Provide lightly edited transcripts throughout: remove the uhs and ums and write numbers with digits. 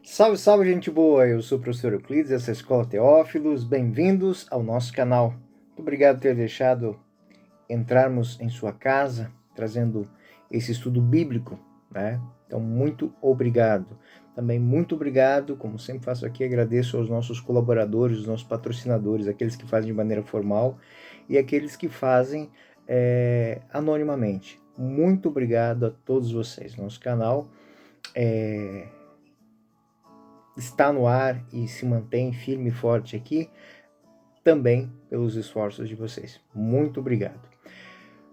Salve, salve, gente boa! Eu sou o professor Euclides, essa é a Escola Teófilos. Bem-vindos ao nosso canal. Muito obrigado por ter deixado entrarmos em sua casa, trazendo esse estudo bíblico, né? Então, muito obrigado. Também muito obrigado, como sempre faço aqui, agradeço aos nossos colaboradores, os nossos patrocinadores, aqueles que fazem de maneira formal e aqueles que fazem anonimamente. Muito obrigado a todos vocês. Nosso canal está no ar e se mantém firme e forte aqui, também pelos esforços de vocês. Muito obrigado.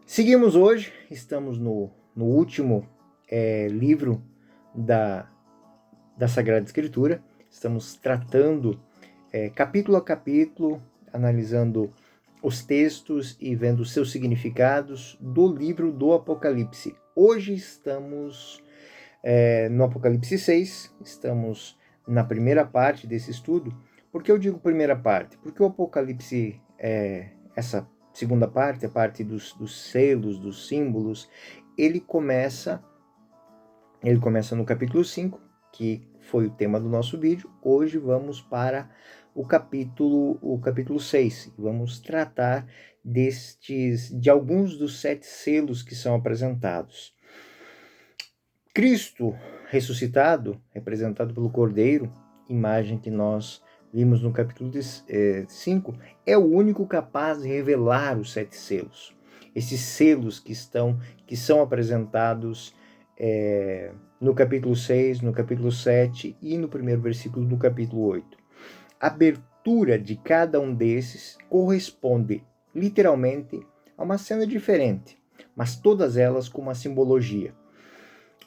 Seguimos hoje, estamos no último livro da Sagrada Escritura, estamos tratando capítulo a capítulo, analisando os textos e vendo os seus significados do livro do Apocalipse. Hoje estamos no Apocalipse 6, estamos na primeira parte desse estudo. Por que eu digo primeira parte? Porque o Apocalipse, essa segunda parte, a parte dos selos, dos símbolos, ele começa no capítulo 5, que foi o tema do nosso vídeo. Hoje vamos para o capítulo 6. Vamos tratar de alguns dos 7 selos que são apresentados. Cristo ressuscitado, representado pelo Cordeiro, imagem que nós vimos no capítulo 5, é o único capaz de revelar os 7 selos. Esses selos que são apresentados no capítulo 6, no capítulo 7 e no primeiro versículo do capítulo 8. A abertura de cada um desses corresponde literalmente a uma cena diferente, mas todas elas com uma simbologia.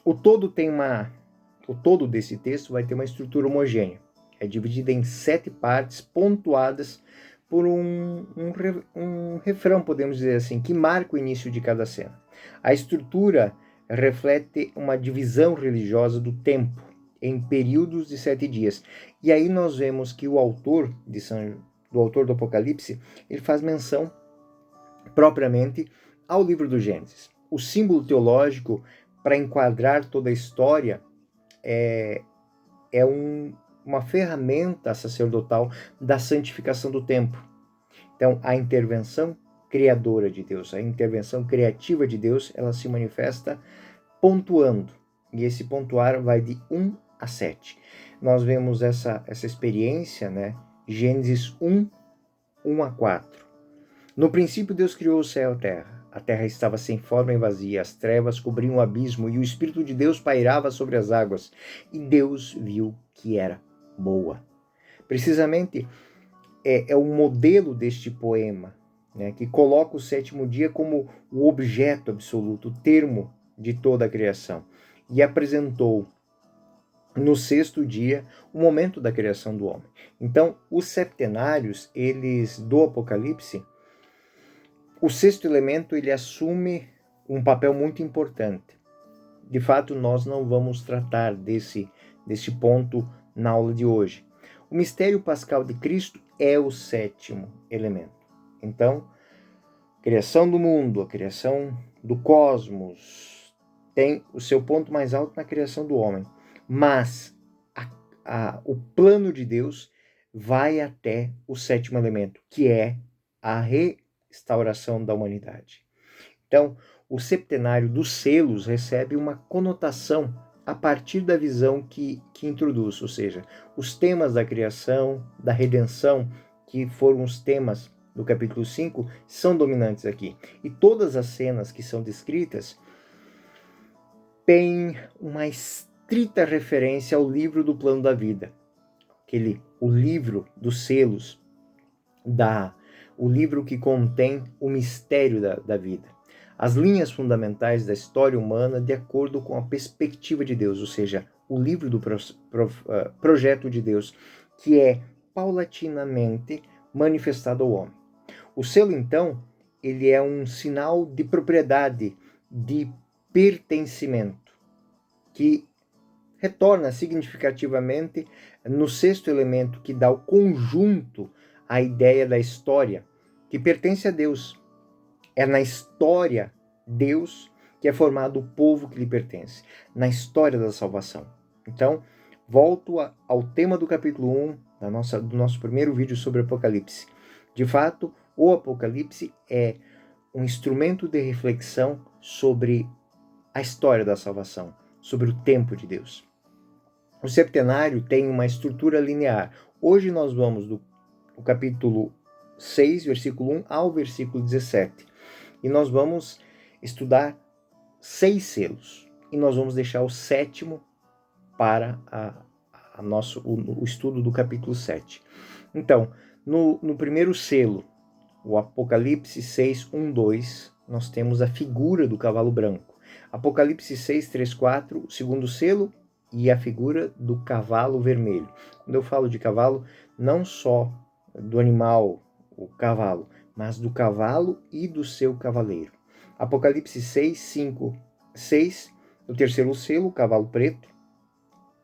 O todo desse texto vai ter uma estrutura homogênea. É dividida em 7 partes pontuadas por um refrão, podemos dizer assim, que marca o início de cada cena. A estrutura reflete uma divisão religiosa do tempo em períodos de 7 dias. E aí nós vemos que o autor do Apocalipse, ele faz menção propriamente ao livro do Gênesis. O símbolo teológico para enquadrar toda a história é uma ferramenta sacerdotal da santificação do tempo. Então, a intervenção criadora de Deus, a intervenção criativa de Deus, ela se manifesta pontuando. E esse pontuar vai de 1 a 7. Nós vemos essa experiência, né? Gênesis 1, 1 a 4. No princípio, Deus criou o céu e a terra. A terra estava sem forma e vazia, as trevas cobriam o abismo e o Espírito de Deus pairava sobre as águas. E Deus viu que era boa. Precisamente é o modelo deste poema, né, que coloca o sétimo dia como o objeto absoluto, o termo de toda a criação. E apresentou no 6º dia o momento da criação do homem. Então, os septenários, eles do Apocalipse, o 6º elemento, ele assume um papel muito importante. De fato, nós não vamos tratar desse ponto na aula de hoje. O mistério pascal de Cristo é o 7º elemento. Então, a criação do mundo, a criação do cosmos, tem o seu ponto mais alto na criação do homem. Mas o plano de Deus vai até o 7º elemento, que é a restauração da humanidade. Então, o septenário dos selos recebe uma conotação a partir da visão que introduz, ou seja, os temas da criação, da redenção, que foram os temas do capítulo 5, são dominantes aqui. E todas as cenas que são descritas têm uma estrita referência ao livro do plano da vida, o livro dos selos, o livro que contém o mistério da vida. As linhas fundamentais da história humana de acordo com a perspectiva de Deus, ou seja, o livro do projeto de Deus, que é paulatinamente manifestado ao homem. O selo, então, ele é um sinal de propriedade, de pertencimento, que retorna significativamente no 6º elemento, que dá o conjunto à ideia da história, que pertence a Deus. É na história Deus que é formado o povo que lhe pertence, na história da salvação. Então, Volto ao tema do capítulo 1, do nosso primeiro vídeo sobre Apocalipse. De fato, o Apocalipse é um instrumento de reflexão sobre a história da salvação, sobre o tempo de Deus. O septenário tem uma estrutura linear. Hoje nós vamos do capítulo 6, versículo 1 ao versículo 17. E nós vamos estudar 6 selos. E nós vamos deixar o 7º para o estudo do capítulo 7. Então, no primeiro selo, o Apocalipse 6, 1, 2, nós temos a figura do cavalo branco. Apocalipse 6, 3, 4, o segundo selo, e a figura do cavalo vermelho. Quando eu falo de cavalo, não só do animal, o cavalo, mas do cavalo e do seu cavaleiro. Apocalipse 6, 5, 6, o terceiro selo, o cavalo preto.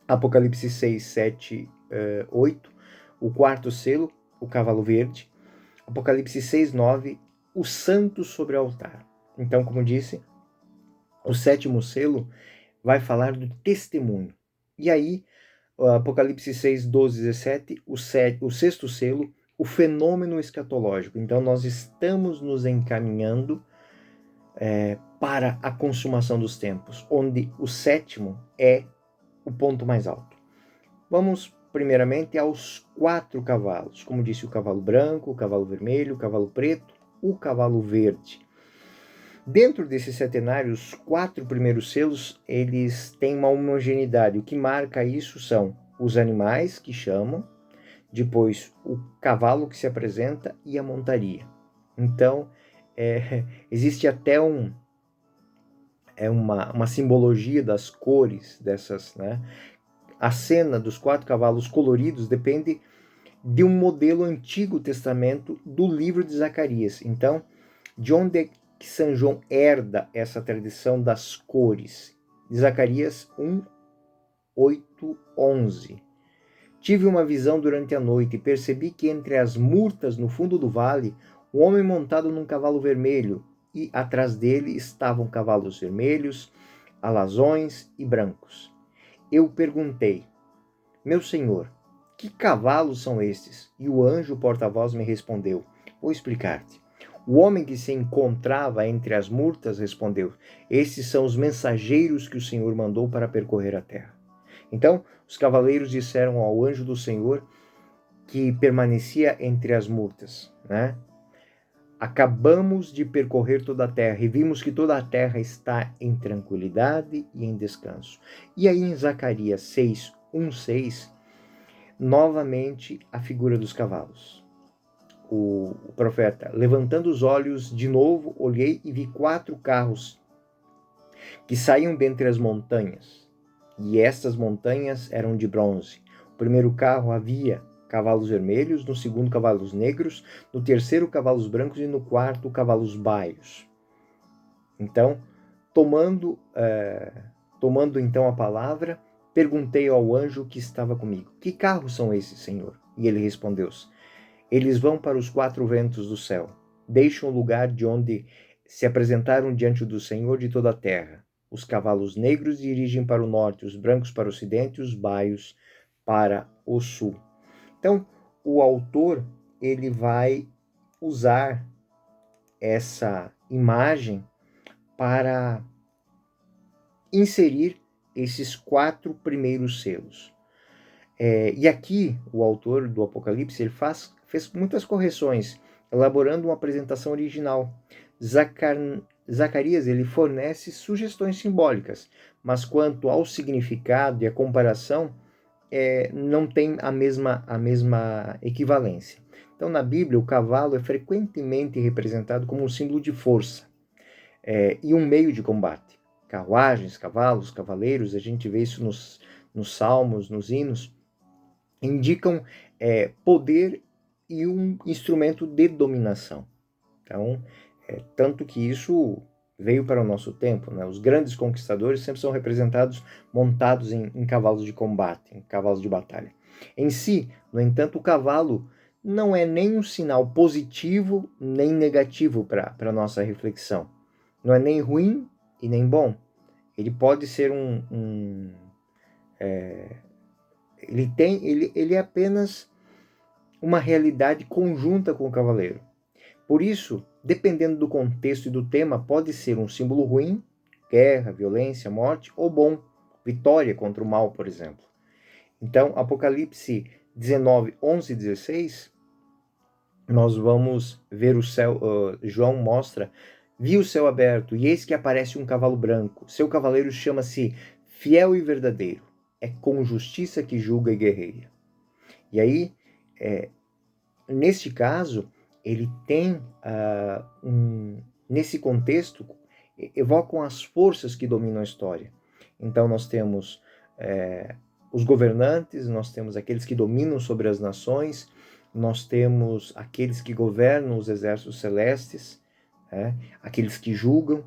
Apocalipse 6, 7, 8, o quarto selo, o cavalo verde. Apocalipse 6, 9, o santo sobre o altar. Então, como disse, o 7º selo vai falar do testemunho. E aí, Apocalipse 6, 12, 17, o 6º selo, o fenômeno escatológico. Então, nós estamos nos encaminhando para a consumação dos tempos, onde o 7º é o ponto mais alto. Vamos primeiramente aos 4 cavalos, como disse, o cavalo branco, o cavalo vermelho, o cavalo preto, o cavalo verde. Dentro desses setenários, os 4 primeiros selos, eles têm uma homogeneidade. O que marca isso são os animais que chamam, depois o cavalo que se apresenta e a montaria. Então, existe até uma simbologia das cores dessas, né? A cena dos 4 cavalos coloridos depende de um modelo Antigo Testamento do livro de Zacarias. Então, de onde é que São João herda essa tradição das cores? De Zacarias 1, 8, 11. Tive uma visão durante a noite e percebi que entre as murtas no fundo do vale, um homem montado num cavalo vermelho, e atrás dele estavam cavalos vermelhos, alazões e brancos. Eu perguntei, meu senhor, que cavalos são estes? E o anjo porta-voz me respondeu, vou explicar-te. O homem que se encontrava entre as murtas respondeu, estes são os mensageiros que o Senhor mandou para percorrer a terra. Então, os cavaleiros disseram ao anjo do Senhor que permanecia entre as murtas, né? Acabamos de percorrer toda a terra e vimos que toda a terra está em tranquilidade e em descanso. E aí em Zacarias 6, 1, 6, novamente a figura dos cavalos. O profeta, levantando os olhos de novo, olhei e vi 4 carros que saíam dentre as montanhas. E estas montanhas eram de bronze. O primeiro carro havia cavalos vermelhos, no segundo cavalos negros, no terceiro cavalos brancos e no quarto cavalos baios. Então, tomando então a palavra, perguntei ao anjo que estava comigo, que carros são esses, Senhor? E ele respondeu, eles vão para os 4 ventos do céu, deixam o lugar de onde se apresentaram diante do Senhor de toda a terra. Os cavalos negros dirigem para o norte, os brancos para o ocidente, os baios para o sul. Então, o autor ele vai usar essa imagem para inserir esses 4 primeiros selos. E aqui, o autor do Apocalipse ele fez muitas correções, elaborando uma apresentação original. Zacarias ele fornece sugestões simbólicas, mas quanto ao significado e a comparação, não tem a mesma equivalência. Então, na Bíblia, o cavalo é frequentemente representado como um símbolo de força e um meio de combate. Carruagens, cavalos, cavaleiros, a gente vê isso nos salmos, nos hinos, indicam poder e um instrumento de dominação. Então, tanto que isso veio para o nosso tempo, né? Os grandes conquistadores sempre são representados montados em cavalos de combate, em cavalos de batalha. Em si, no entanto, o cavalo não é nem um sinal positivo nem negativo para a nossa reflexão. Não é nem ruim e nem bom. Ele pode ser Ele é apenas uma realidade conjunta com o cavaleiro. Por isso, dependendo do contexto e do tema, pode ser um símbolo ruim, guerra, violência, morte, ou bom, vitória contra o mal, por exemplo. Então, Apocalipse 19, 11 e 16, nós vamos ver o céu, João mostra, vi o céu aberto, e eis que aparece um cavalo branco. Seu cavaleiro chama-se Fiel e Verdadeiro. É com justiça que julga e guerreia. E aí, neste caso, ele tem, nesse contexto, evocam as forças que dominam a história. Então, nós temos os governantes, nós temos aqueles que dominam sobre as nações, nós temos aqueles que governam os exércitos celestes, aqueles que julgam.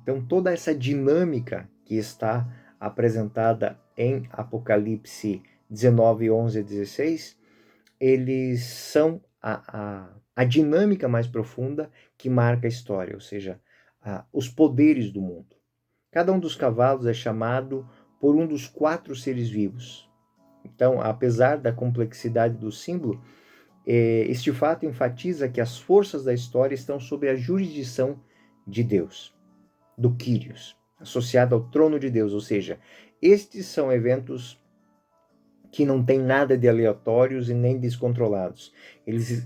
Então, toda essa dinâmica que está apresentada em Apocalipse 19, 11 e 16, eles são a dinâmica mais profunda que marca a história, ou seja, os poderes do mundo. Cada um dos cavalos é chamado por um dos 4 seres vivos. Então, apesar da complexidade do símbolo, este fato enfatiza que as forças da história estão sob a jurisdição de Deus, do Kyrios, associado ao trono de Deus, ou seja, estes são eventos que não têm nada de aleatórios e nem descontrolados.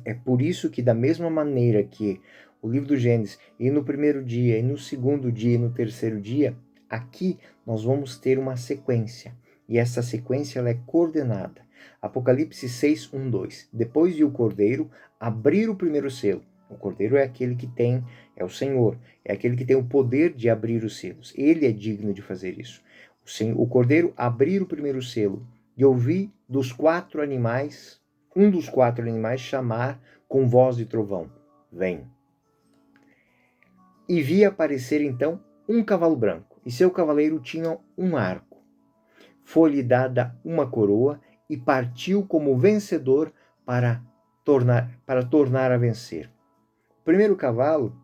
É por isso que, da mesma maneira que o livro do Gênesis, e no primeiro dia, e no segundo dia, e no terceiro dia, aqui nós vamos ter uma sequência. E essa sequência ela é coordenada. Apocalipse 6, 1, 2. Depois de o Cordeiro abrir o primeiro selo. O Cordeiro é aquele que tem, é o Senhor, é aquele que tem o poder de abrir os selos. Ele é digno de fazer isso. O Cordeiro abrir o primeiro selo e ouvi dos 4 animais, um dos 4 animais chamar com voz de trovão: vem. E vi aparecer então um cavalo branco, e seu cavaleiro tinha um arco. Foi-lhe dada uma coroa e partiu como vencedor para tornar a vencer. O primeiro cavalo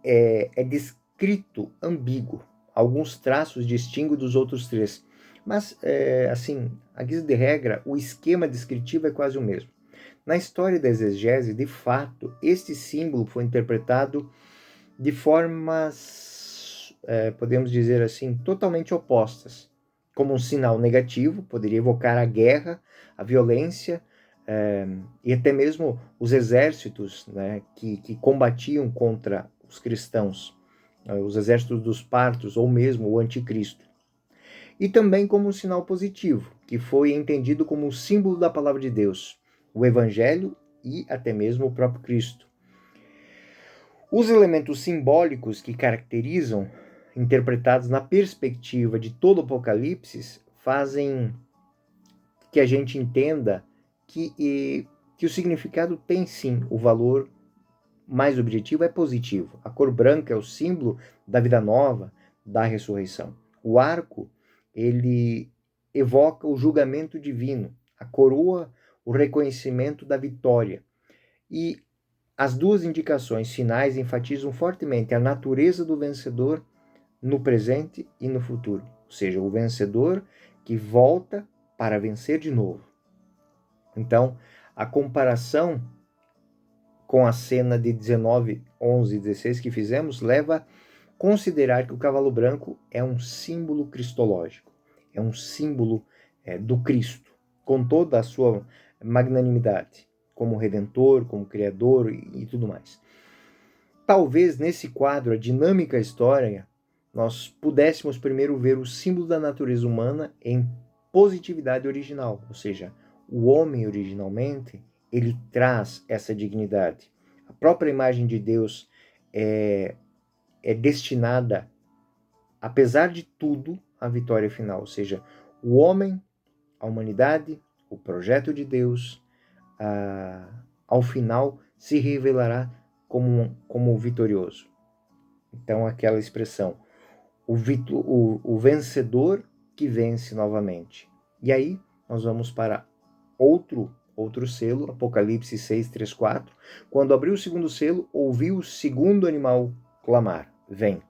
é descrito ambíguo. Alguns traços distinguem dos outros 3. Mas, assim, a guisa de regra, o esquema descritivo é quase o mesmo. Na história da exegese, de fato, este símbolo foi interpretado de formas, podemos dizer assim, totalmente opostas. Como um sinal negativo, poderia evocar a guerra, a violência, e até mesmo os exércitos, né, que combatiam contra os cristãos, os exércitos dos partos ou mesmo o anticristo. E também como um sinal positivo, que foi entendido como um símbolo da palavra de Deus, o Evangelho e até mesmo o próprio Cristo. Os elementos simbólicos que caracterizam, interpretados na perspectiva de todo o Apocalipse, fazem que a gente entenda que o significado tem sim o valor mais objetivo, é positivo. A cor branca é o símbolo da vida nova, da ressurreição. O arco, ele evoca o julgamento divino. A coroa, o reconhecimento da vitória. E as duas indicações finais enfatizam fortemente a natureza do vencedor no presente e no futuro. Ou seja, o vencedor que volta para vencer de novo. Então, a comparação com a cena de 19, 11 e 16 que fizemos leva a considerar que o cavalo branco é um símbolo cristológico, é um símbolo do Cristo, com toda a sua magnanimidade, como Redentor, como Criador e tudo mais. Talvez nesse quadro, a dinâmica histórica, nós pudéssemos primeiro ver o símbolo da natureza humana em positividade original, ou seja, o homem originalmente, ele traz essa dignidade. A própria imagem de Deus é destinada, apesar de tudo, à vitória final, ou seja, o homem, a humanidade, o projeto de Deus, ao final se revelará como vitorioso. Então, aquela expressão, o vencedor que vence novamente. E aí, nós vamos para outro selo, Apocalipse 6, 3, 4. Quando abriu o segundo selo, ouvi o segundo animal clamar: vem.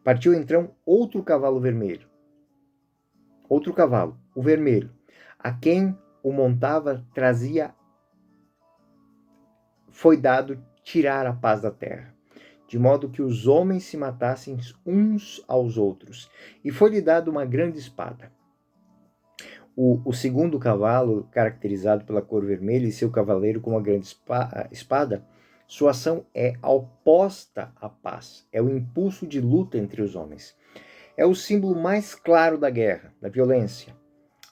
Partiu então outro cavalo vermelho. Outro cavalo, o vermelho. A quem o montava foi dado tirar a paz da terra, de modo que os homens se matassem uns aos outros. E foi-lhe dado uma grande espada. O segundo cavalo, caracterizado pela cor vermelha e seu cavaleiro com uma grande espada, sua ação é oposta à paz, é o impulso de luta entre os homens. É o símbolo mais claro da guerra, da violência.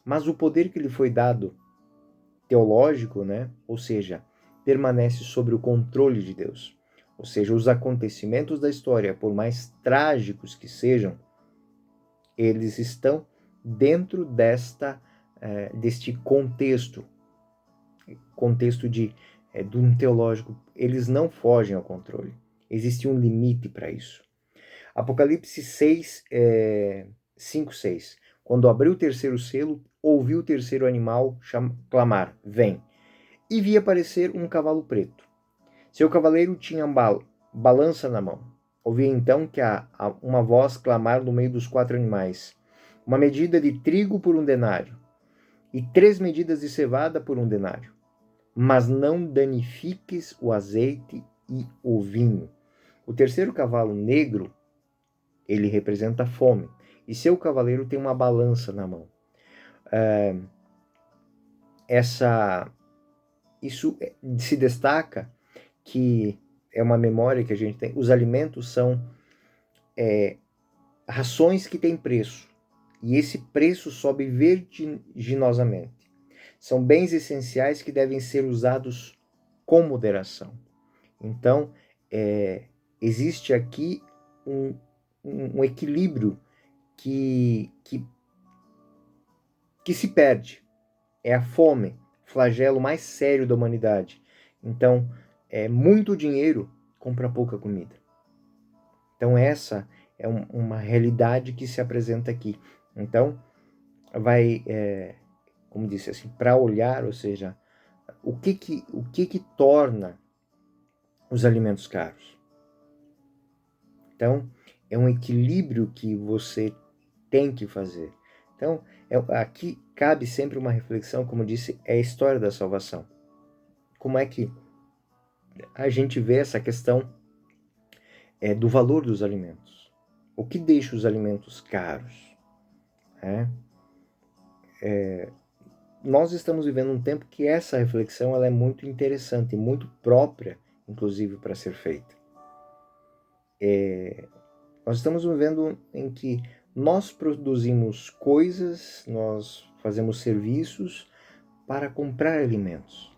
Mas o poder que lhe foi dado, teológico, né? Ou seja, permanece sob o controle de Deus. Ou seja, os acontecimentos da história, por mais trágicos que sejam, eles estão dentro deste contexto de um teológico. Eles não fogem ao controle. Existe um limite para isso. Apocalipse 5, 6. Quando abriu o terceiro selo, ouvi o terceiro animal clamar, vem. E vi aparecer um cavalo preto. Seu cavaleiro tinha balança na mão. Ouvi então que uma voz clamar no meio dos 4 animais. Uma medida de trigo por 1 denário, e 3 medidas de cevada por 1 denário. Mas não danifiques o azeite e o vinho. O terceiro cavalo negro, ele representa a fome, e seu cavaleiro tem uma balança na mão. Isso se destaca que é uma memória que a gente tem. Os alimentos são rações que têm preço, e esse preço sobe vertiginosamente. São bens essenciais que devem ser usados com moderação. Então, existe aqui um equilíbrio que se perde. É a fome, flagelo mais sério da humanidade. Então, muito dinheiro compra pouca comida. Então, essa é uma realidade que se apresenta aqui. Então, como disse assim, para olhar, ou seja, o que torna os alimentos caros? Então, é um equilíbrio que você tem que fazer. Então, aqui cabe sempre uma reflexão, como disse, é a história da salvação. Como é que a gente vê essa questão do valor dos alimentos? O que deixa os alimentos caros? Nós estamos vivendo um tempo que essa reflexão ela é muito interessante, muito própria, inclusive, para ser feita. Nós estamos vivendo em que nós produzimos coisas, nós fazemos serviços para comprar alimentos.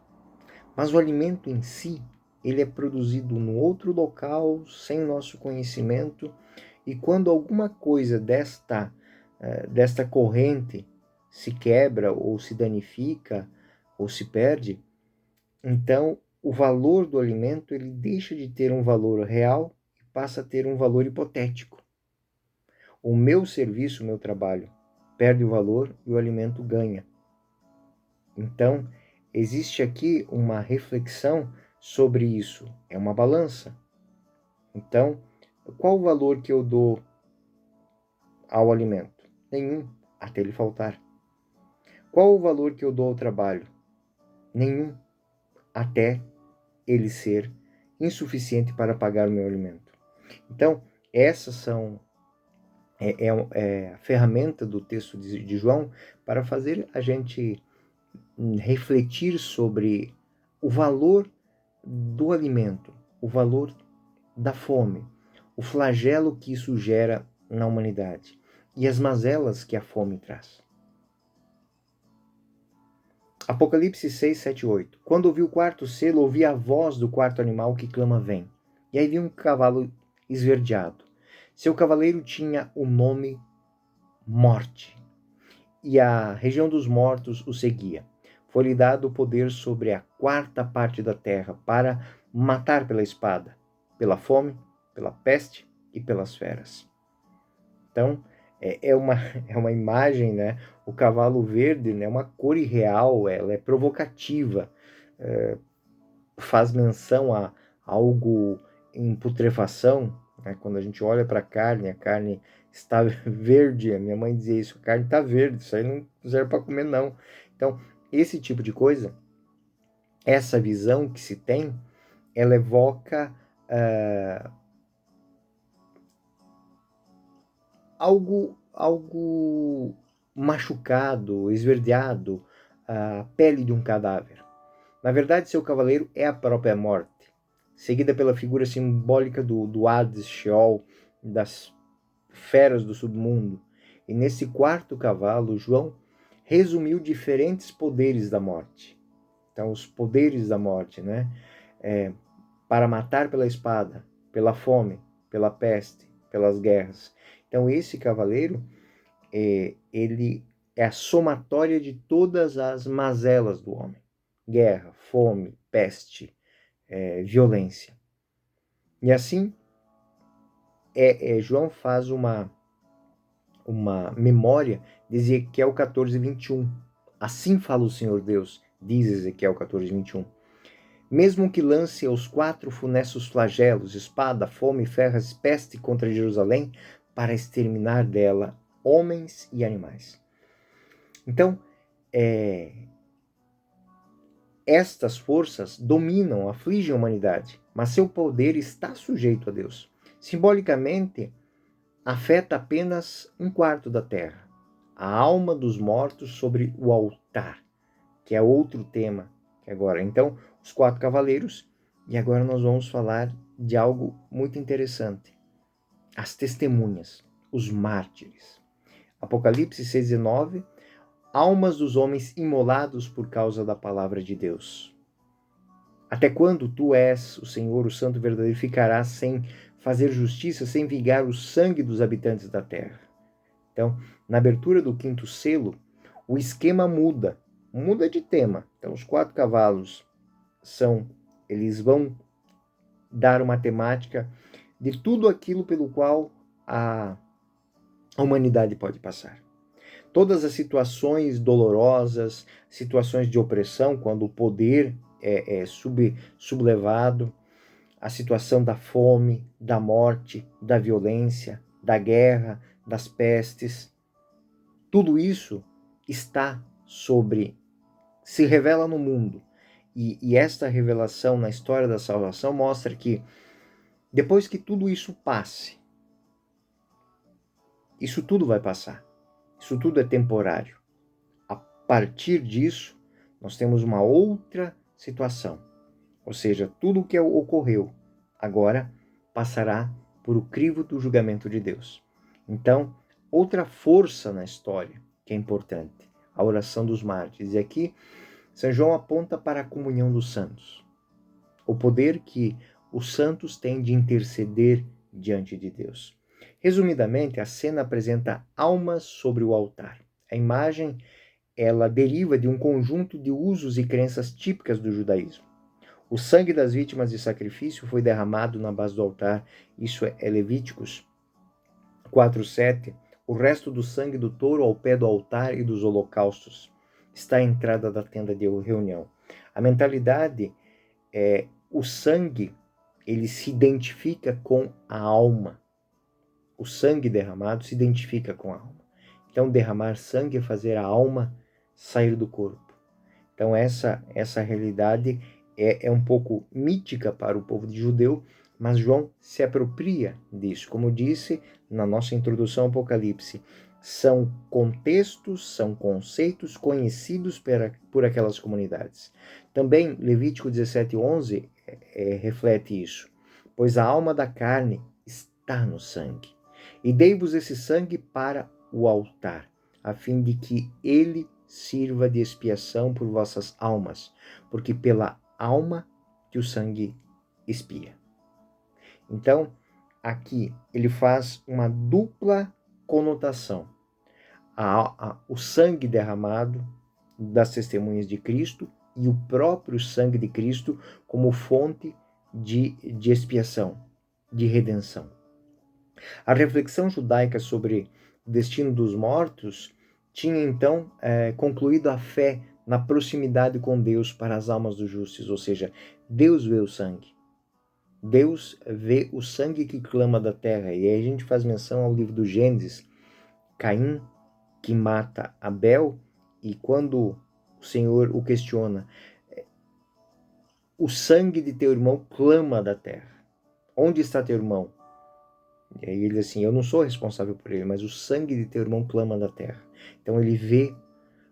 Mas o alimento em si, ele é produzido no outro local, sem nosso conhecimento, e quando alguma coisa desta corrente se quebra, ou se danifica, ou se perde, então o valor do alimento ele deixa de ter um valor real e passa a ter um valor hipotético. O meu serviço, o meu trabalho, perde o valor e o alimento ganha. Então, existe aqui uma reflexão sobre isso. É uma balança. Então, qual o valor que eu dou ao alimento? Nenhum, até ele faltar. Qual o valor que eu dou ao trabalho? Nenhum, até ele ser insuficiente para pagar o meu alimento. Então, essas são a ferramenta do texto de João para fazer a gente refletir sobre o valor do alimento, o valor da fome, o flagelo que isso gera na humanidade e as mazelas que a fome traz. Apocalipse 6, 7, 8. Quando ouvi o quarto selo, ouvi a voz do quarto animal que clama vem. E aí vi um cavalo esverdeado. Seu cavaleiro tinha o nome Morte, e a região dos mortos o seguia. Foi-lhe dado o poder sobre a 4ª parte da terra para matar pela espada, pela fome, pela peste e pelas feras. Então, é uma imagem, né? O cavalo verde, né? É uma cor irreal, ela é provocativa, faz menção a algo em putrefação, né? Quando a gente olha para a carne está verde, a minha mãe dizia isso, a carne está verde, isso aí não serve para comer não. Então, esse tipo de coisa, essa visão que se tem, ela evoca algo machucado, esverdeado, a pele de um cadáver. Na verdade, seu cavaleiro é a própria morte, seguida pela figura simbólica do Hades, Sheol, das feras do submundo. E nesse quarto cavalo, João resumiu diferentes poderes da morte. Então, os poderes da morte, né? Para matar pela espada, pela fome, pela peste, pelas guerras. Então, esse cavaleiro, ele é a somatória de todas as mazelas do homem. Guerra, fome, peste, violência. E assim, João faz uma memória de Ezequiel 14, 21. Assim fala o Senhor Deus, diz Ezequiel 14, 21. Mesmo que lance aos 4 funestos flagelos, espada, fome, ferras, peste contra Jerusalém, para exterminar dela homens e animais. Então, estas forças dominam, afligem a humanidade, mas seu poder está sujeito a Deus. Simbolicamente, afeta apenas 1/4 da terra, a alma dos mortos sobre o altar, que é outro tema agora. Então, os 4 cavaleiros, e agora nós vamos falar de algo muito interessante. As testemunhas, os mártires. Apocalipse 6:19, almas dos homens imolados por causa da palavra de Deus. Até quando tu és, o Senhor, o Santo verdadeiro, ficarás sem fazer justiça, sem vingar o sangue dos habitantes da terra? Então, na abertura do 5º selo, o esquema muda de tema. Então, os 4 cavalos eles vão dar uma temática de tudo aquilo pelo qual a humanidade pode passar. Todas as situações dolorosas, situações de opressão, quando o poder é sublevado, a situação da fome, da morte, da violência, da guerra, das pestes, tudo isso se revela no mundo. E esta revelação na história da salvação mostra que depois que tudo isso passe, isso tudo vai passar. Isso tudo é temporário. A partir disso, nós temos uma outra situação. Ou seja, tudo o que ocorreu agora passará por o crivo do julgamento de Deus. Então, outra força na história que é importante, a oração dos mártires. E aqui, São João aponta para a comunhão dos santos. O poder que os santos têm de interceder diante de Deus. Resumidamente, a cena apresenta almas sobre o altar. A imagem, ela deriva de um conjunto de usos e crenças típicas do judaísmo. O sangue das vítimas de sacrifício foi derramado na base do altar, isso é Levíticos 4:7. O resto do sangue do touro ao pé do altar e dos holocaustos está à entrada da tenda de reunião. A mentalidade o sangue, ele se identifica com a alma. O sangue derramado se identifica com a alma. Então, derramar sangue é fazer a alma sair do corpo. Então, essa realidade é um pouco mítica para o povo de judeu, mas João se apropria disso. Como eu disse na nossa introdução ao Apocalipse, são contextos, são conceitos conhecidos por aquelas comunidades. Também Levítico 17:11 reflete isso. Pois a alma da carne está no sangue. E dei-vos esse sangue para o altar, a fim de que ele sirva de expiação por vossas almas, porque pela alma que o sangue expia. Então, aqui ele faz uma dupla conotação. O sangue derramado das testemunhas de Cristo e o próprio sangue de Cristo como fonte de expiação, de redenção. A reflexão judaica sobre o destino dos mortos tinha então concluído a fé na proximidade com Deus para as almas dos justos, ou seja, Deus vê o sangue. Deus vê o sangue que clama da terra. E aí a gente faz menção ao livro do Gênesis, Caim, que mata Abel, e quando Senhor o questiona. O sangue de teu irmão clama da terra. Onde está teu irmão? E aí ele diz assim, eu não sou responsável por ele, mas o sangue de teu irmão clama da terra. Então ele vê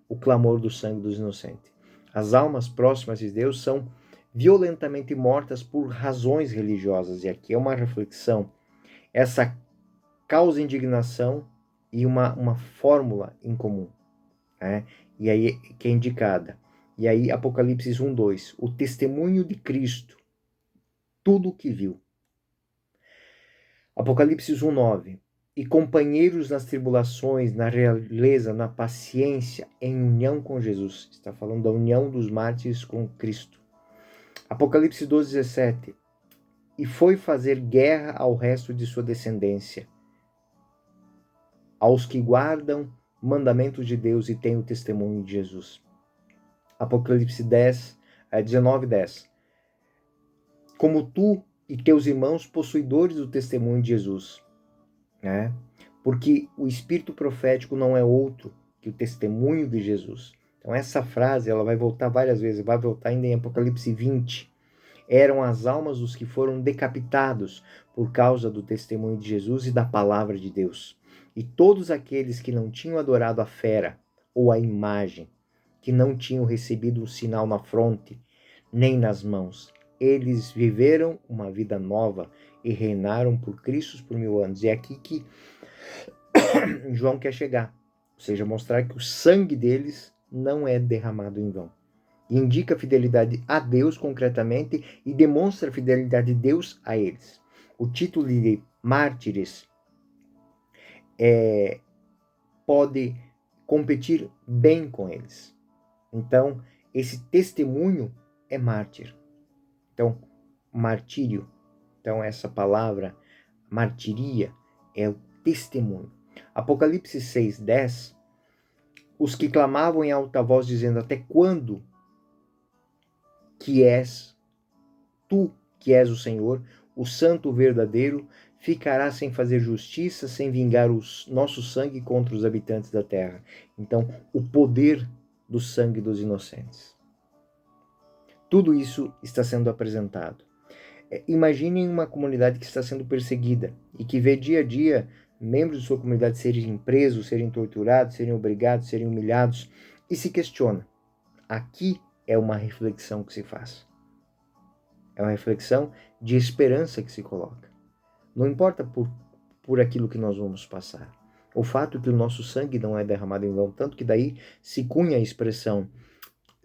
o clamor do sangue dos inocentes. As almas próximas de Deus são violentamente mortas por razões religiosas. E aqui é uma reflexão. Essa causa indignação e uma fórmula em comum, né? E aí que é indicada. E aí Apocalipse 1:2, o testemunho de Cristo, tudo o que viu. Apocalipse 1:9, e companheiros nas tribulações, na realeza, na paciência, em união com Jesus. Está falando da união dos mártires com Cristo. Apocalipse 12:17, e foi fazer guerra ao resto de sua descendência, aos que guardam mandamentos de Deus e têm o testemunho de Jesus. Apocalipse 19:10, como tu e teus irmãos possuidores do testemunho de Jesus, né? Porque o espírito profético não é outro que o testemunho de Jesus. Então essa frase ela vai voltar várias vezes, vai voltar ainda em Apocalipse 20. Eram as almas dos que foram decapitados por causa do testemunho de Jesus e da palavra de Deus. E todos aqueles que não tinham adorado a fera ou a imagem, que não tinham recebido o sinal na fronte, nem nas mãos, eles viveram uma vida nova e reinaram por Cristo por 1000 anos. E é aqui que João quer chegar, ou seja, mostrar que o sangue deles não é derramado em vão. Indica fidelidade a Deus concretamente e demonstra a fidelidade de Deus a eles. O título de mártires pode competir bem com eles. Então, esse testemunho é mártir. Então, martírio. Então, essa palavra, martiria, é o testemunho. Apocalipse 6:10, os que clamavam em alta voz, dizendo, até quando que és tu, que és o Senhor, o santo verdadeiro, ficará sem fazer justiça, sem vingar o nosso sangue contra os habitantes da terra. Então, o poder do sangue dos inocentes. Tudo isso está sendo apresentado. Imaginem uma comunidade que está sendo perseguida e que vê dia a dia membros de sua comunidade serem presos, serem torturados, serem obrigados, serem humilhados e se questiona. Aqui é uma reflexão que se faz. É uma reflexão de esperança que se coloca. Não importa por aquilo que nós vamos passar. O fato é que o nosso sangue não é derramado em vão, tanto que daí se cunha a expressão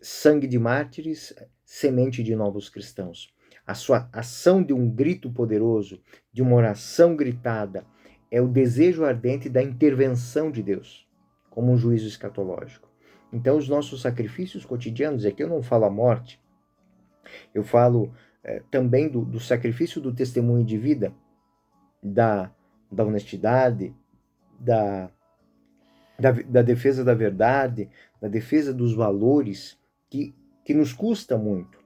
sangue de mártires, semente de novos cristãos. A sua ação de um grito poderoso, de uma oração gritada, é o desejo ardente da intervenção de Deus, como um juízo escatológico. Então, os nossos sacrifícios cotidianos, aqui eu não falo a morte, eu falo também do sacrifício do testemunho de vida, da honestidade, da defesa da verdade, da defesa dos valores, que nos custa muito.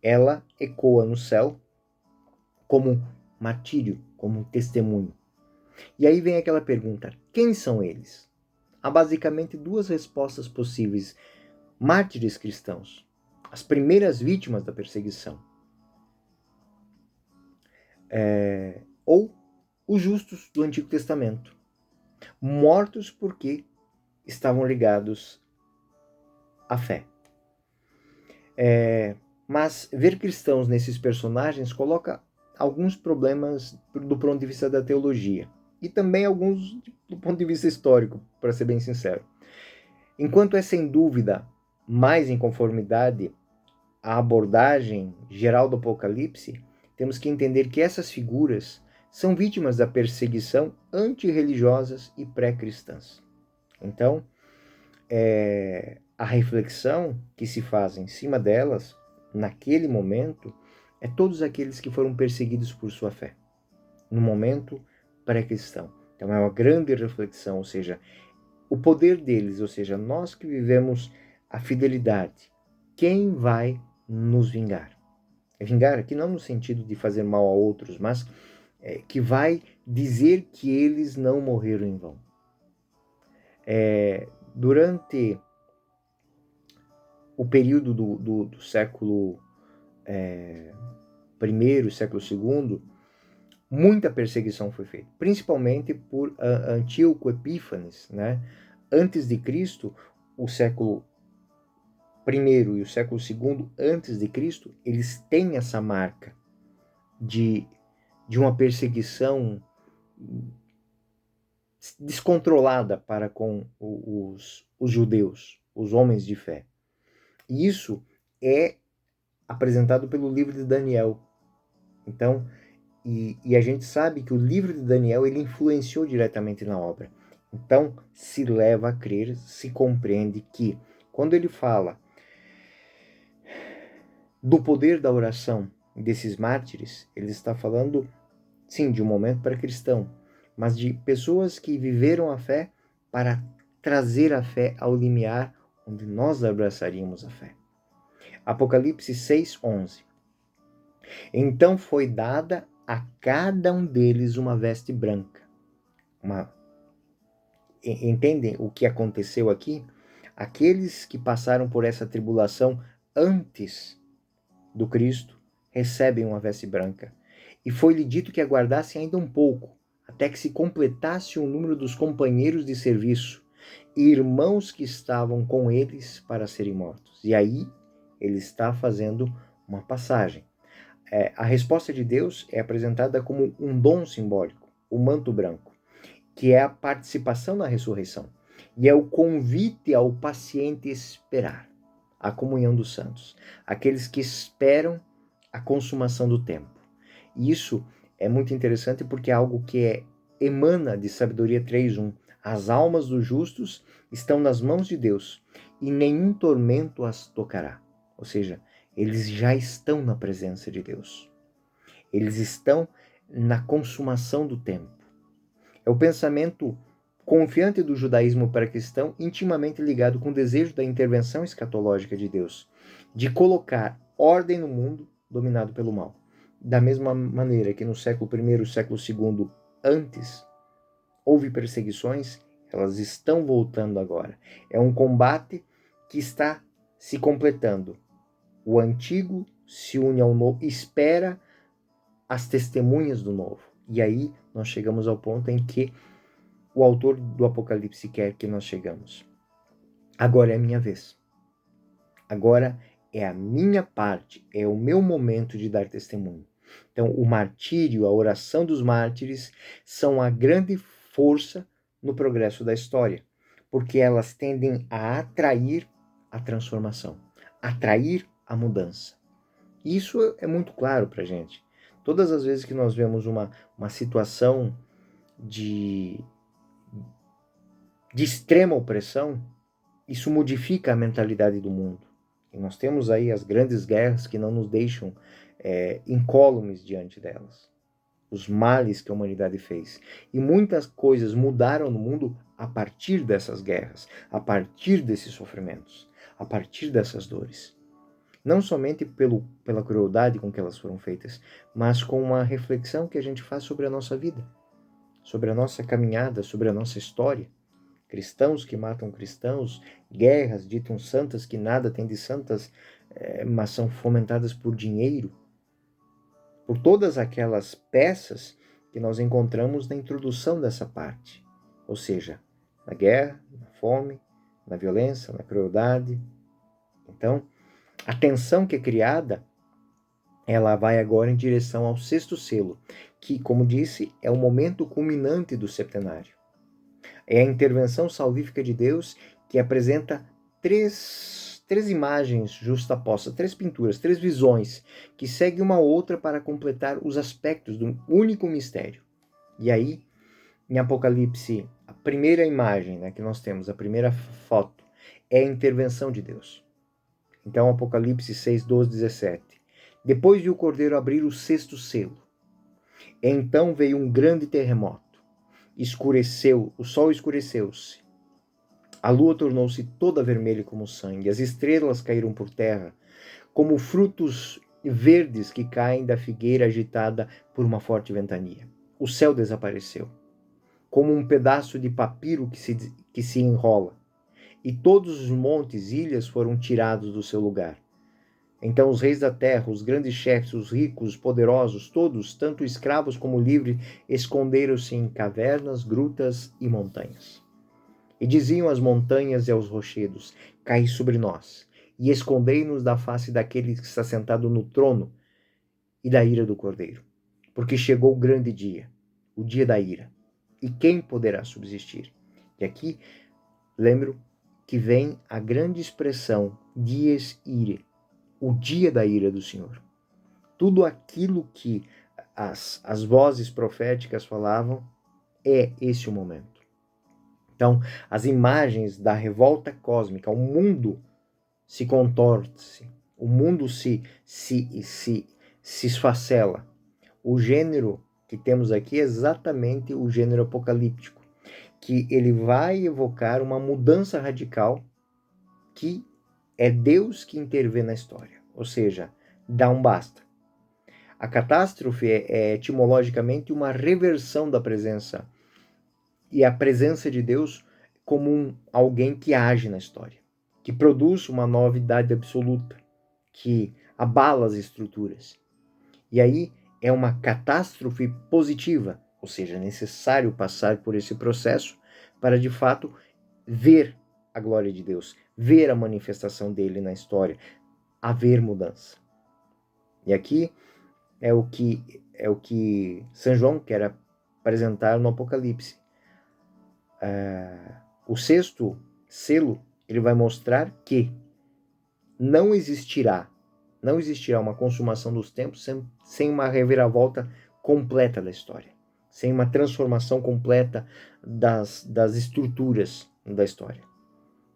Ela ecoa no céu como martírio, como testemunho. E aí vem aquela pergunta, quem são eles? Há basicamente duas respostas possíveis. Mártires cristãos, as primeiras vítimas da perseguição, ou os justos do Antigo Testamento, mortos porque estavam ligados à fé. Mas ver cristãos nesses personagens coloca alguns problemas do ponto de vista da teologia e também alguns do ponto de vista histórico, para ser bem sincero. Enquanto é sem dúvida mais em conformidade à abordagem geral do Apocalipse, temos que entender que essas figuras são vítimas da perseguição antirreligiosas e pré-cristãs. Então, a reflexão que se faz em cima delas, naquele momento, é todos aqueles que foram perseguidos por sua fé, no momento pré-cristão. Então, é uma grande reflexão, ou seja, o poder deles, ou seja, nós que vivemos a fidelidade, quem vai nos vingar? Vingar aqui não no sentido de fazer mal a outros, mas que vai dizer que eles não morreram em vão. Durante o período do século I, século II, muita perseguição foi feita, principalmente por Antíoco Epífanes, né? Antes de Cristo, o século I e o século II antes de Cristo, eles têm essa marca de uma perseguição descontrolada para com os judeus, os homens de fé. E isso é apresentado pelo livro de Daniel. Então, e a gente sabe que o livro de Daniel ele influenciou diretamente na obra. Então, se leva a crer, se compreende que quando ele fala do poder da oração desses mártires, ele está falando, sim, de um momento pré-cristão, mas de pessoas que viveram a fé para trazer a fé ao limiar onde nós abraçaríamos a fé. Apocalipse 6:11. Então foi dada a cada um deles uma veste branca. Entendem o que aconteceu aqui? Aqueles que passaram por essa tribulação antes do Cristo recebem uma veste branca. E foi-lhe dito que aguardasse ainda um pouco, até que se completasse o número dos companheiros de serviço e irmãos que estavam com eles para serem mortos. E aí ele está fazendo uma passagem. A resposta de Deus é apresentada como um dom simbólico, o manto branco, que é a participação na ressurreição. E é o convite ao paciente esperar, a comunhão dos santos, aqueles que esperam a consumação do tempo. E isso é muito interessante porque é algo que emana de Sabedoria 3:1. As almas dos justos estão nas mãos de Deus e nenhum tormento as tocará. Ou seja, eles já estão na presença de Deus. Eles estão na consumação do tempo. É o pensamento confiante do judaísmo pré-cristão, intimamente ligado com o desejo da intervenção escatológica de Deus, de colocar ordem no mundo dominado pelo mal. Da mesma maneira que no século I e século II antes houve perseguições, elas estão voltando agora. É um combate que está se completando. O antigo se une ao novo, espera as testemunhas do novo. E aí nós chegamos ao ponto em que o autor do Apocalipse quer que nós chegamos. Agora é a minha vez. Agora é a minha parte, é o meu momento de dar testemunho. Então, o martírio, a oração dos mártires, são a grande força no progresso da história, porque elas tendem a atrair a transformação, atrair a mudança. Isso é muito claro para a gente. Todas as vezes que nós vemos uma situação de extrema opressão, isso modifica a mentalidade do mundo. E nós temos aí as grandes guerras que não nos deixam incólumes diante delas. Os males que a humanidade fez. E muitas coisas mudaram no mundo a partir dessas guerras, a partir desses sofrimentos, a partir dessas dores. Não somente pela crueldade com que elas foram feitas, mas com uma reflexão que a gente faz sobre a nossa vida, sobre a nossa caminhada, sobre a nossa história. Cristãos que matam cristãos, guerras ditam santas que nada têm de santas, mas são fomentadas por dinheiro, por todas aquelas peças que nós encontramos na introdução dessa parte, ou seja, na guerra, na fome, na violência, na crueldade. Então, a tensão que é criada, ela vai agora em direção ao sexto selo, que, como disse, é o momento culminante do septenário. É a intervenção salvífica de Deus que apresenta três imagens justapostas, três pinturas, três visões, que seguem uma outra para completar os aspectos do único mistério. E aí, em Apocalipse, a primeira imagem que nós temos, a primeira foto, é a intervenção de Deus. Então, Apocalipse 6, 12, 17. Depois de o Cordeiro abrir o sexto selo, então veio um grande terremoto. Escureceu, o sol escureceu-se. A lua tornou-se toda vermelha como sangue. As estrelas caíram por terra, como frutos verdes que caem da figueira agitada por uma forte ventania. O céu desapareceu, como um pedaço de papiro que se enrola. e todos os montes e ilhas foram tirados do seu lugar. Então os reis da terra, os grandes chefes, os ricos, os poderosos, todos, tanto escravos como livres, esconderam-se em cavernas, grutas e montanhas. E diziam às montanhas e aos rochedos: Cai sobre nós, e escondei-nos da face daquele que está sentado no trono e da ira do Cordeiro. Porque chegou o grande dia, o dia da ira. E quem poderá subsistir? E aqui, lembro que vem a grande expressão dies irae, o dia da ira do Senhor. Tudo aquilo que as vozes proféticas falavam é esse o momento. Então, as imagens da revolta cósmica, o mundo se contorce, o mundo se esfacela. O gênero que temos aqui é exatamente o gênero apocalíptico, que ele vai evocar uma mudança radical que é Deus que intervém na história, ou seja, dá um basta. A catástrofe é etimologicamente uma reversão da presença, e a presença de Deus como alguém que age na história, que produz uma novidade absoluta, que abala as estruturas. E aí é uma catástrofe positiva, ou seja, é necessário passar por esse processo para de fato ver a glória de Deus, ver a manifestação dele na história, haver mudança. E aqui é o que São João quer apresentar no Apocalipse. O sexto selo, ele vai mostrar que não existirá uma consumação dos tempos sem uma reviravolta completa da história, sem uma transformação completa das estruturas da história.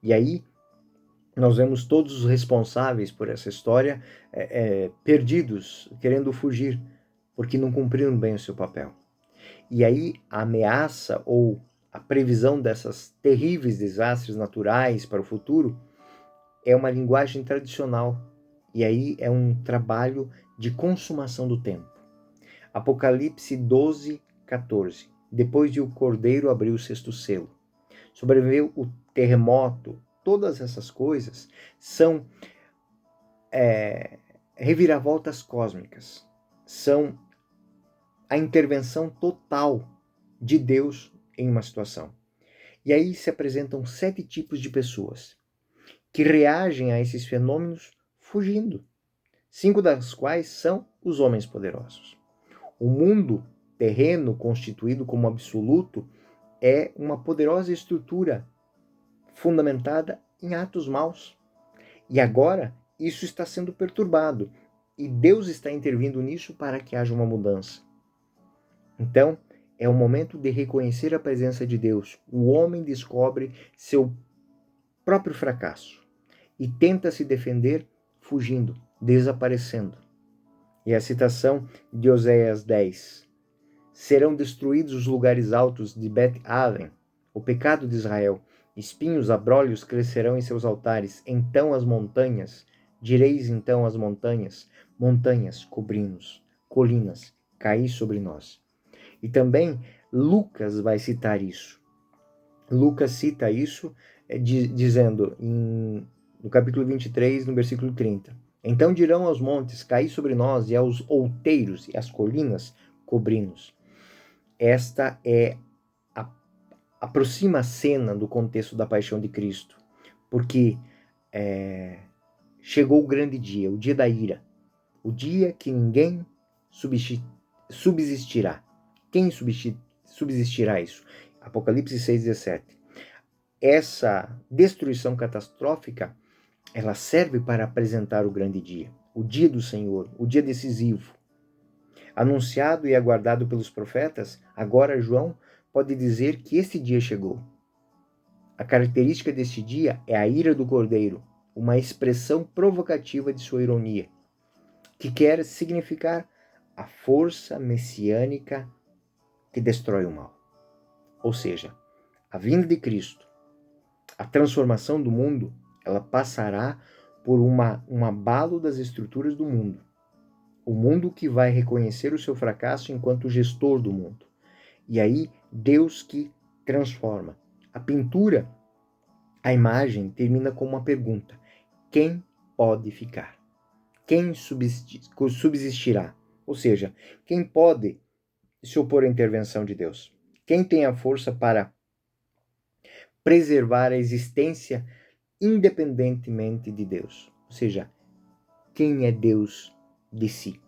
E aí nós vemos todos os responsáveis por essa história perdidos, querendo fugir, porque não cumpriram bem o seu papel. E aí a ameaça ou a previsão dessas terríveis desastres naturais para o futuro é uma linguagem tradicional. E aí é um trabalho de consumação do tempo. Apocalipse 12, 14. Depois de o Cordeiro abrir o sexto selo, sobreveio o terremoto. Todas essas coisas são reviravoltas cósmicas. São a intervenção total de Deus em uma situação. E aí se apresentam 7 tipos de pessoas que reagem a esses fenômenos fugindo, 5 das quais são os homens poderosos. O mundo terreno constituído como absoluto é uma poderosa estrutura fundamentada em atos maus. E agora isso está sendo perturbado e Deus está intervindo nisso para que haja uma mudança. Então, é o momento de reconhecer a presença de Deus. O homem descobre seu próprio fracasso e tenta se defender fugindo, desaparecendo. E a citação de Oséias 10. Serão destruídos os lugares altos de Bet-Aven, o pecado de Israel. Espinhos, abrolhos crescerão em seus altares. Então as montanhas, direis então as montanhas, montanhas, cobri-nos, colinas, caí sobre nós. E também Lucas vai citar isso. Lucas cita isso dizendo no capítulo 23, no versículo 30. Então dirão aos montes, caí sobre nós, e aos outeiros e às colinas, cobri-nos. Esta é aproxima a cena do contexto da paixão de Cristo, porque chegou o grande dia, o dia da ira, o dia que ninguém subsistirá. Quem subsistirá isso? Apocalipse 6,17. Essa destruição catastrófica, ela serve para apresentar o grande dia, o dia do Senhor, o dia decisivo. Anunciado e aguardado pelos profetas, agora João pode dizer que esse dia chegou. A característica deste dia é a ira do Cordeiro, uma expressão provocativa de sua ironia, que quer significar a força messiânica que destrói o mal. Ou seja, a vinda de Cristo, a transformação do mundo, ela passará por um abalo das estruturas do mundo. O mundo que vai reconhecer o seu fracasso enquanto gestor do mundo. E aí, Deus que transforma. A pintura A imagem termina com uma pergunta: quem pode ficar? Quem subsistirá? Ou seja, quem pode se opor à intervenção de Deus? Quem tem a força para preservar a existência independentemente de Deus? Ou seja, quem é Deus de si?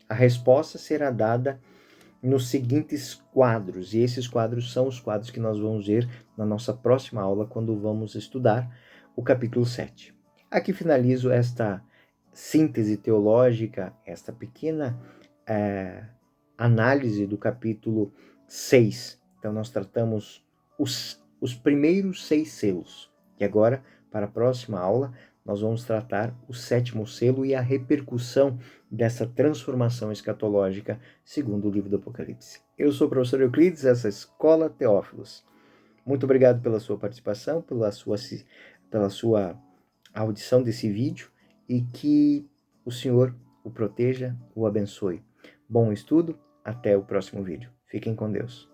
A resposta será dada nos seguintes quadros, e esses quadros são os quadros que nós vamos ver na nossa próxima aula, quando vamos estudar o capítulo 7. Aqui finalizo esta síntese teológica, esta pequena análise do capítulo 6. Então, nós tratamos os primeiros 6 selos. E agora, para a próxima aula, nós vamos tratar o 7º selo e a repercussão dessa transformação escatológica, segundo o livro do Apocalipse. Eu sou o professor Euclides, essa Escola Teófilos. Muito obrigado pela sua participação, pela sua audição desse vídeo, e que o Senhor o proteja, o abençoe. Bom estudo, até o próximo vídeo. Fiquem com Deus.